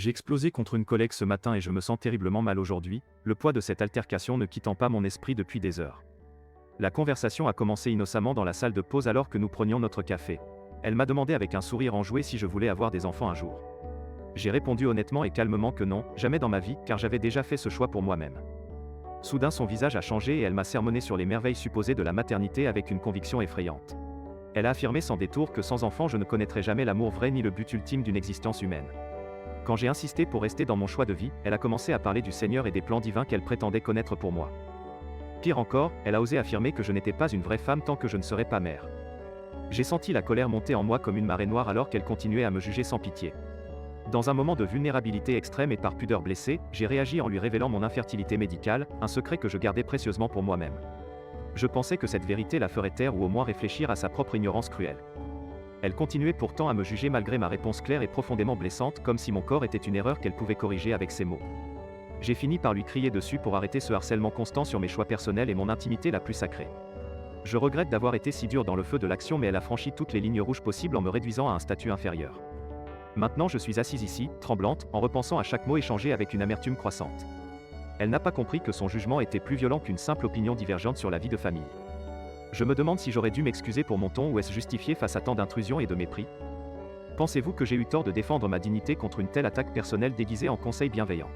J'ai explosé contre une collègue ce matin et je me sens terriblement mal aujourd'hui, le poids de cette altercation ne quittant pas mon esprit depuis des heures. La conversation a commencé innocemment dans la salle de pause alors que nous prenions notre café. Elle m'a demandé avec un sourire enjoué si je voulais avoir des enfants un jour. J'ai répondu honnêtement et calmement que non, jamais dans ma vie, car j'avais déjà fait ce choix pour moi-même. Soudain son visage a changé et elle m'a sermonné sur les merveilles supposées de la maternité avec une conviction effrayante. Elle a affirmé sans détour que sans enfant je ne connaîtrais jamais l'amour vrai ni le but ultime d'une existence humaine. Quand j'ai insisté pour rester dans mon choix de vie, elle a commencé à parler du Seigneur et des plans divins qu'elle prétendait connaître pour moi. Pire encore, elle a osé affirmer que je n'étais pas une vraie femme tant que je ne serais pas mère. J'ai senti la colère monter en moi comme une marée noire alors qu'elle continuait à me juger sans pitié. Dans un moment de vulnérabilité extrême et par pudeur blessée, j'ai réagi en lui révélant mon infertilité médicale, un secret que je gardais précieusement pour moi-même. Je pensais que cette vérité la ferait taire ou au moins réfléchir à sa propre ignorance cruelle. Elle continuait pourtant à me juger malgré ma réponse claire et profondément blessante, comme si mon corps était une erreur qu'elle pouvait corriger avec ses mots. J'ai fini par lui crier dessus pour arrêter ce harcèlement constant sur mes choix personnels et mon intimité la plus sacrée. Je regrette d'avoir été si dur dans le feu de l'action, mais elle a franchi toutes les lignes rouges possibles en me réduisant à un statut inférieur. Maintenant je suis assise ici, tremblante, en repensant à chaque mot échangé avec une amertume croissante. Elle n'a pas compris que son jugement était plus violent qu'une simple opinion divergente sur la vie de famille. Je me demande si j'aurais dû m'excuser pour mon ton ou est-ce justifié face à tant d'intrusion et de mépris. Pensez-vous que j'ai eu tort de défendre ma dignité contre une telle attaque personnelle déguisée en conseil bienveillant ?